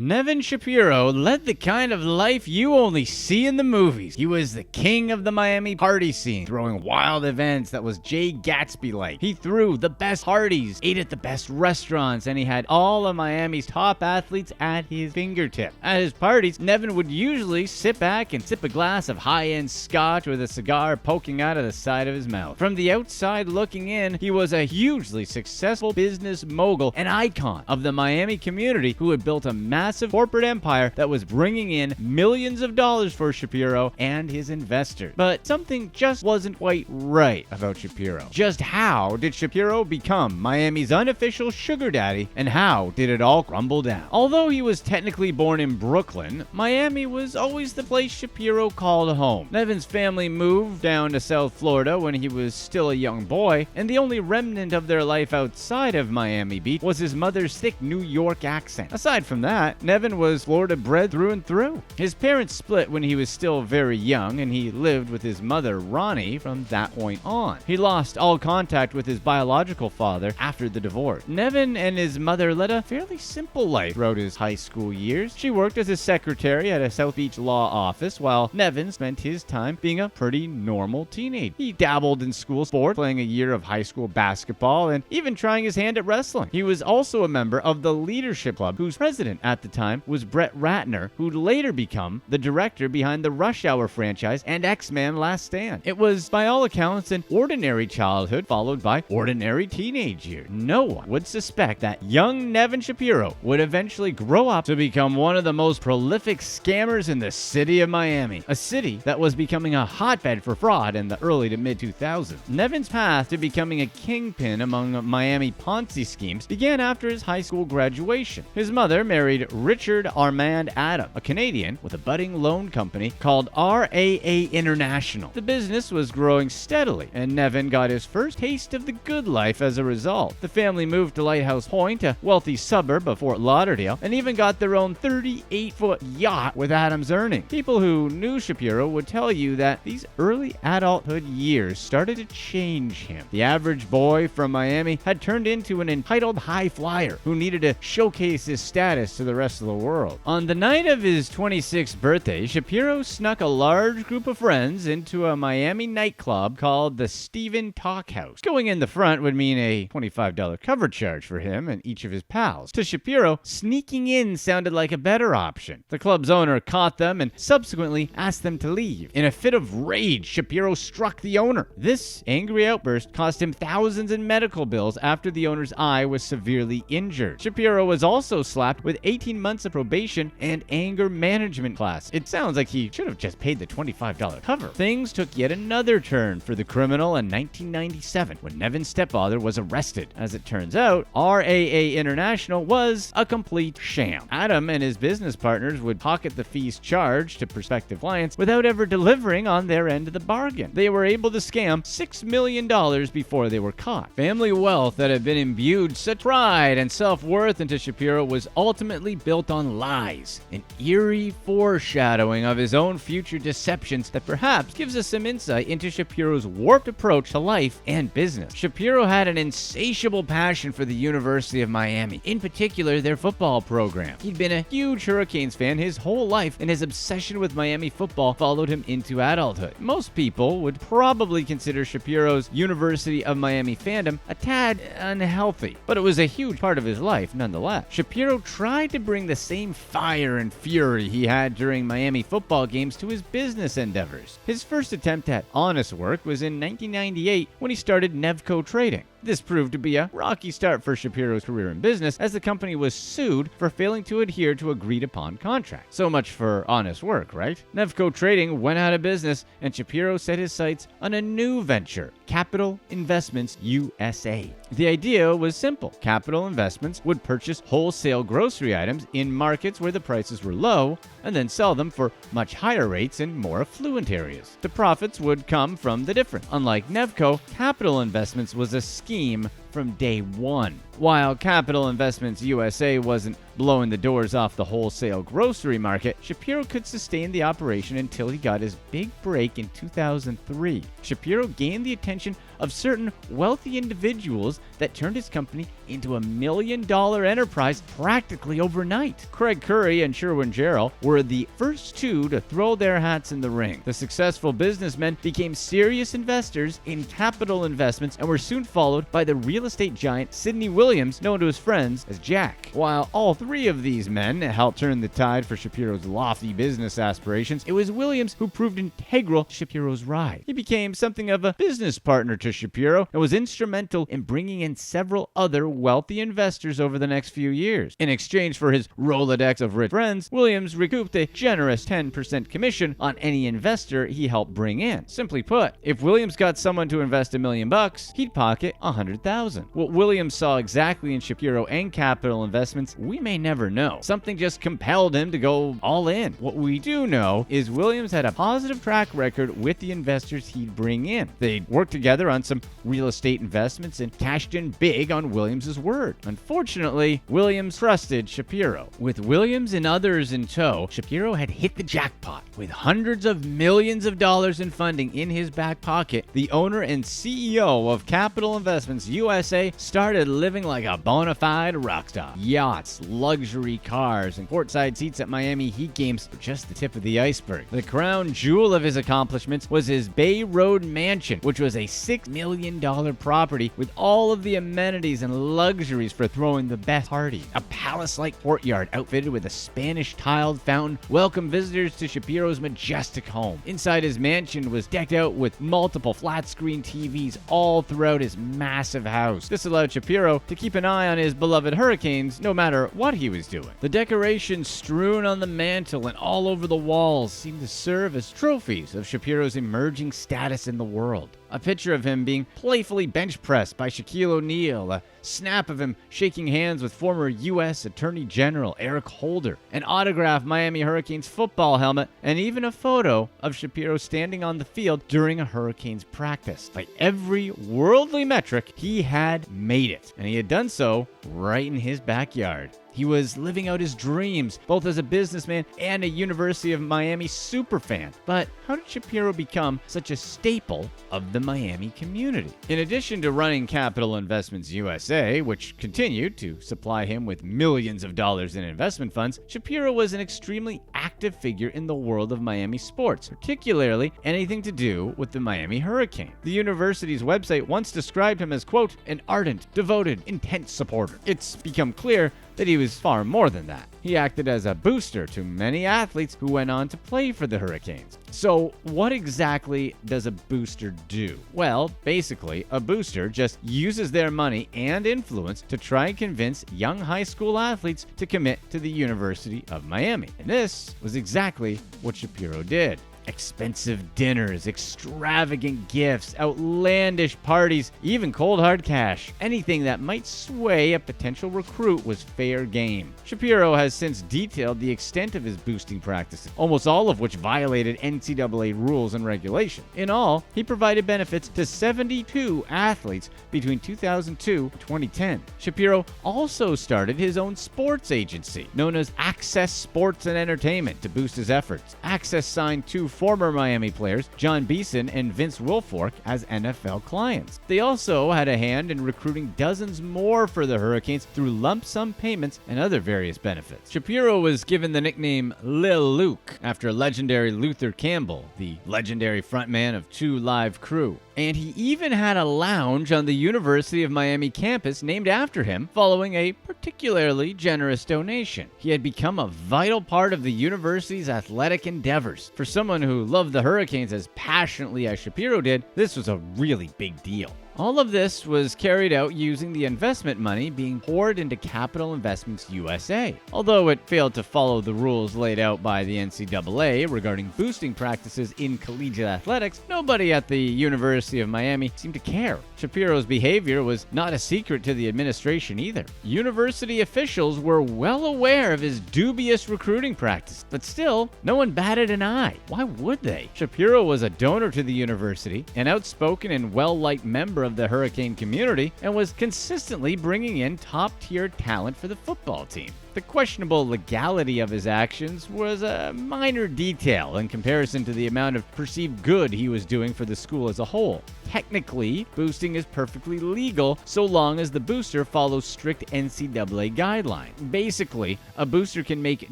Nevin Shapiro led the kind of life you only see in the movies. He was the king of the Miami party scene, throwing wild events that was Jay Gatsby-like. He threw the best parties, ate at the best restaurants, and he had all of Miami's top athletes at his fingertip. At his parties, Nevin would usually sit back and sip a glass of high-end scotch with a cigar poking out of the side of his mouth. From the outside looking in, he was a hugely successful business mogul and icon of the Miami community who had built a massive corporate empire that was bringing in millions of dollars for Shapiro and his investors. But something just wasn't quite right about Shapiro. Just how did Shapiro become Miami's unofficial sugar daddy, and how did it all crumble down? Although he was technically born in Brooklyn, Miami was always the place Shapiro called home. Nevin's family moved down to South Florida when he was still a young boy, and the only remnant of their life outside of Miami Beach was his mother's thick New York accent. Aside from that, Nevin was Florida bred through and through. His parents split when he was still very young, and he lived with his mother, Ronnie, from that point on. He lost all contact with his biological father after the divorce. Nevin and his mother led a fairly simple life throughout his high school years. She worked as a secretary at a South Beach law office, while Nevin spent his time being a pretty normal teenager. He dabbled in school sports, playing a year of high school basketball, and even trying his hand at wrestling. He was also a member of the Leadership Club, whose president at the time was Brett Ratner, who'd later become the director behind the Rush Hour franchise and X-Men Last Stand. It was, by all accounts, an ordinary childhood followed by ordinary teenage years. No one would suspect that young Nevin Shapiro would eventually grow up to become one of the most prolific scammers in the city of Miami, a city that was becoming a hotbed for fraud in the early to mid-2000s. Nevin's path to becoming a kingpin among Miami Ponzi schemes began after his high school graduation. His mother married Richard Armand Adam, a Canadian with a budding loan company called RAA International. The business was growing steadily, and Nevin got his first taste of the good life as a result. The family moved to Lighthouse Point, a wealthy suburb of Fort Lauderdale, and even got their own 38-foot yacht with Adam's earnings. People who knew Shapiro would tell you that these early adulthood years started to change him. The average boy from Miami had turned into an entitled high flyer who needed to showcase his status to the rest of the world. On the night of his 26th birthday, Shapiro snuck a large group of friends into a Miami nightclub called the Stephen Talkhouse. Going in the front would mean a $25 cover charge for him and each of his pals. To Shapiro, sneaking in sounded like a better option. The club's owner caught them and subsequently asked them to leave. In a fit of rage, Shapiro struck the owner. This angry outburst cost him thousands in medical bills after the owner's eye was severely injured. Shapiro was also slapped with 18 months of probation and anger management class. It sounds like he should have just paid the $25 cover. Things took yet another turn for the criminal in 1997 when Nevin's stepfather was arrested. As it turns out, RAA International was a complete sham. Adam and his business partners would pocket the fees charged to prospective clients without ever delivering on their end of the bargain. They were able to scam $6 million before they were caught. Family wealth that had been imbued such pride and self-worth into Shapiro was ultimately built on lies, an eerie foreshadowing of his own future deceptions that perhaps gives us some insight into Shapiro's warped approach to life and business. Shapiro had an insatiable passion for the University of Miami, in particular their football program. He'd been a huge Hurricanes fan his whole life, and his obsession with Miami football followed him into adulthood. Most people would probably consider Shapiro's University of Miami fandom a tad unhealthy, but it was a huge part of his life nonetheless. Shapiro tried to bring the same fire and fury he had during Miami football games to his business endeavors. His first attempt at honest work was in 1998 when he started Nevco Trading. This proved to be a rocky start for Shapiro's career in business, as the company was sued for failing to adhere to agreed-upon contracts. So much for honest work, right? Nevco Trading went out of business, and Shapiro set his sights on a new venture, Capital Investments USA. The idea was simple. Capital Investments would purchase wholesale grocery items in markets where the prices were low and then sell them for much higher rates in more affluent areas. The profits would come from the difference. Unlike Nevco, Capital Investments was a scheme from day one. While Capital Investments USA wasn't blowing the doors off the wholesale grocery market, Shapiro could sustain the operation until he got his big break in 2003. Shapiro gained the attention of certain wealthy individuals that turned his company into a $1 million enterprise practically overnight. Craig Curry and Sherwin Gerald were the first two to throw their hats in the ring. The successful businessmen became serious investors in capital investments and were soon followed by the real estate giant Sidney Williams, known to his friends as Jack. While all three of these men helped turn the tide for Shapiro's lofty business aspirations, it was Williams who proved integral to Shapiro's ride. He became something of a business partner to Shapiro and was instrumental in bringing in several other wealthy investors over the next few years. In exchange for his Rolodex of rich friends, Williams recouped a generous 10% commission on any investor he helped bring in. Simply put, if Williams got someone to invest $1 million, he'd pocket $100,000. What Williams saw exactly in Shapiro and capital investments, we may never know. Something just compelled him to go all in. What we do know is Williams had a positive track record with the investors he'd bring in. They'd worked together on some real estate investments and cashed in big on Williams' word. Unfortunately, Williams trusted Shapiro. With Williams and others in tow, Shapiro had hit the jackpot. With hundreds of millions of dollars in funding in his back pocket, the owner and CEO of Capital Investments USA started living like a bona fide rock star. Yachts, luxury cars, and courtside seats at Miami Heat games were just the tip of the iceberg. The crown jewel of his accomplishments was his Bay Road mansion, which was a $6 million property with all of the amenities and luxuries for throwing the best party. A palace-like courtyard outfitted with a Spanish tiled fountain welcomed visitors to Shapiro's majestic home. Inside his mansion was decked out with multiple flat-screen TVs all throughout his massive house. This allowed Shapiro to keep an eye on his beloved Hurricanes no matter what he was doing. The decorations strewn on the mantle and all over the walls seemed to serve as trophies of Shapiro's emerging status in the world. A picture of him being playfully bench pressed by Shaquille O'Neal, a snap of him shaking hands with former U.S. Attorney General Eric Holder, an autographed Miami Hurricanes football helmet, and even a photo of Shapiro standing on the field during a Hurricanes practice. By every worldly metric, he had made it, and he had done so right in his backyard. He was living out his dreams, both as a businessman and a University of Miami superfan. But how did Shapiro become such a staple of the Miami community? In addition to running Capital Investments USA, which continued to supply him with millions of dollars in investment funds, Shapiro was an extremely active figure in the world of Miami sports, particularly anything to do with the Miami Hurricane. The university's website once described him as, quote, an ardent, devoted, intense supporter. It's become clear that he was far more than that. He acted as a booster to many athletes who went on to play for the Hurricanes. So what exactly does a booster do? Well, basically, a booster just uses their money and influence to try and convince young high school athletes to commit to the University of Miami. And this was exactly what Shapiro did. Expensive dinners, extravagant gifts, outlandish parties, even cold hard cash. Anything that might sway a potential recruit was fair game. Shapiro has since detailed the extent of his boosting practices, almost all of which violated NCAA rules and regulation. In all, he provided benefits to 72 athletes between 2002 and 2010. Shapiro also started his own sports agency, known as Access Sports and Entertainment, to boost his efforts. Access signed two former Miami players, John Beeson and Vince Wilfork, as NFL clients. They also had a hand in recruiting dozens more for the Hurricanes through lump sum payments and other various benefits. Shapiro was given the nickname Lil Luke after legendary Luther Campbell, the legendary frontman of Two Live Crew. And he even had a lounge on the University of Miami campus named after him following a particularly generous donation. He had become a vital part of the university's athletic endeavors. For someone who loved the Hurricanes as passionately as Shapiro did, this was a really big deal. All of this was carried out using the investment money being poured into Capital Investments USA. Although it failed to follow the rules laid out by the NCAA regarding boosting practices in collegiate athletics, nobody at the University of Miami seemed to care. Shapiro's behavior was not a secret to the administration either. University officials were well aware of his dubious recruiting practice, but still, no one batted an eye. Why would they? Shapiro was a donor to the university, an outspoken and well-liked member of the Hurricane community, and was consistently bringing in top-tier talent for the football team. The questionable legality of his actions was a minor detail in comparison to the amount of perceived good he was doing for the school as a whole. Technically, boosting is perfectly legal so long as the booster follows strict NCAA guidelines. Basically, a booster can make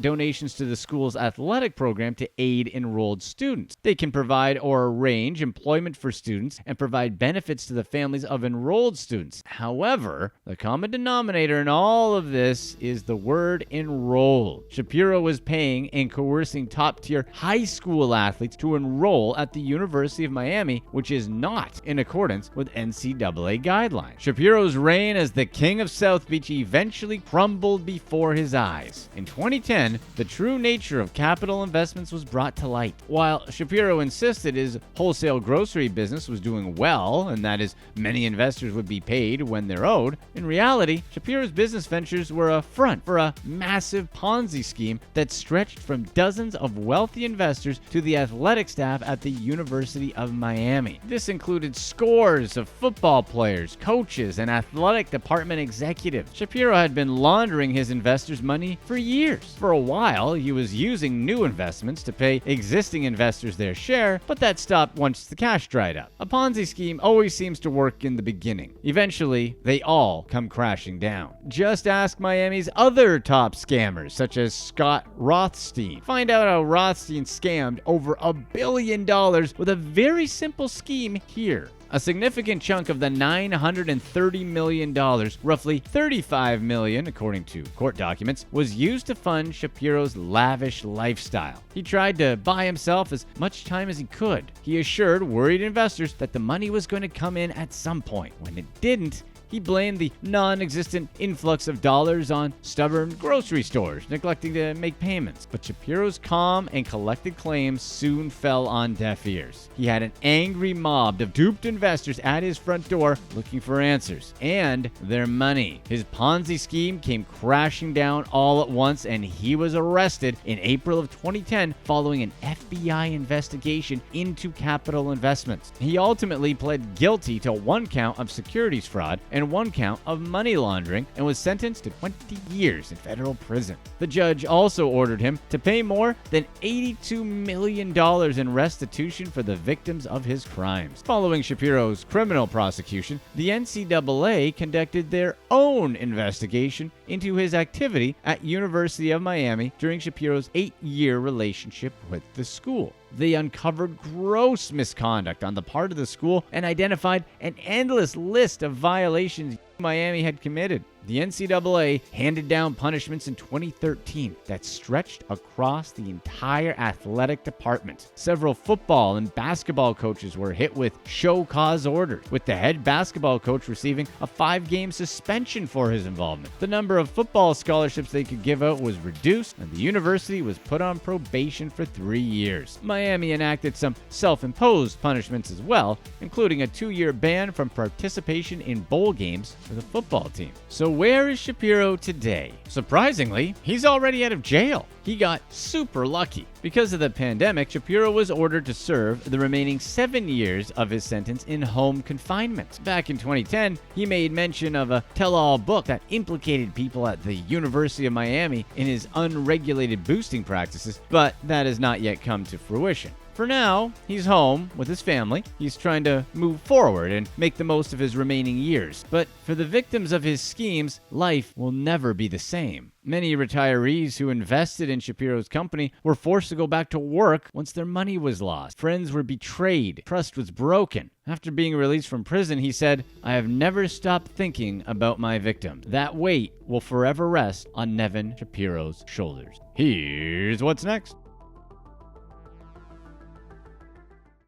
donations to the school's athletic program to aid enrolled students. They can provide or arrange employment for students and provide benefits to the families of enrolled students. However, the common denominator in all of this is the word enrolled. Shapiro was paying and coercing top-tier high school athletes to enroll at the University of Miami, which is not in accordance with NCAA guidelines. Shapiro's reign as the king of South Beach eventually crumbled before his eyes. In 2010, the true nature of capital investments was brought to light. While Shapiro insisted his wholesale grocery business was doing well and that his many investors would be paid when they're owed, in reality, Shapiro's business ventures were a front for a massive Ponzi scheme that stretched from dozens of wealthy investors to the athletic staff at the University of Miami. This included scores of football players, coaches, and athletic department executives. Shapiro had been laundering his investors' money for years. For a while, he was using new investments to pay existing investors their share, but that stopped once the cash dried up. A Ponzi scheme always seems to work in the beginning. Eventually, they all come crashing down. Just ask Miami's other top scammers, such as Scott Rothstein. Find out how Rothstein scammed over $1 billion with a very simple scheme here. A significant chunk of the $930 million, roughly $35 million according to court documents, was used to fund Shapiro's lavish lifestyle. He tried to buy himself as much time as he could. He assured worried investors that the money was going to come in at some point. When it didn't, he blamed the non-existent influx of dollars on stubborn grocery stores neglecting to make payments. But Shapiro's calm and collected claims soon fell on deaf ears. He had an angry mob of duped investors at his front door looking for answers and their money. His Ponzi scheme came crashing down all at once, and he was arrested in April of 2010 following an FBI investigation into capital investments. He ultimately pled guilty to one count of securities fraud and one count of money laundering and was sentenced to 20 years in federal prison. The judge also ordered him to pay more than $82 million in restitution for the victims of his crimes. Following Shapiro's criminal prosecution, the NCAA conducted their own investigation into his activity at University of Miami during Shapiro's 8-year relationship with the school. They uncovered gross misconduct on the part of the school and identified an endless list of violations Miami had committed. The NCAA handed down punishments in 2013 that stretched across the entire athletic department. Several football and basketball coaches were hit with show cause orders, with the head basketball coach receiving a 5-game suspension for his involvement. The number of football scholarships they could give out was reduced, and the university was put on probation for 3 years. Miami enacted some self-imposed punishments as well, including a 2-year ban from participation in bowl games for the football team. So where is Shapiro today? Surprisingly, he's already out of jail. He got super lucky. Because of the pandemic, Shapiro was ordered to serve the remaining 7 years of his sentence in home confinement. Back in 2010, he made mention of a tell-all book that implicated people at the University of Miami in his unregulated boosting practices, but that has not yet come to fruition. For now, he's home with his family. He's trying to move forward and make the most of his remaining years. But for the victims of his schemes, life will never be the same. Many retirees who invested in Shapiro's company were forced to go back to work once their money was lost. Friends were betrayed. Trust was broken. After being released from prison, he said, "I have never stopped thinking about my victims. That weight will forever rest on Nevin Shapiro's shoulders." Here's what's next.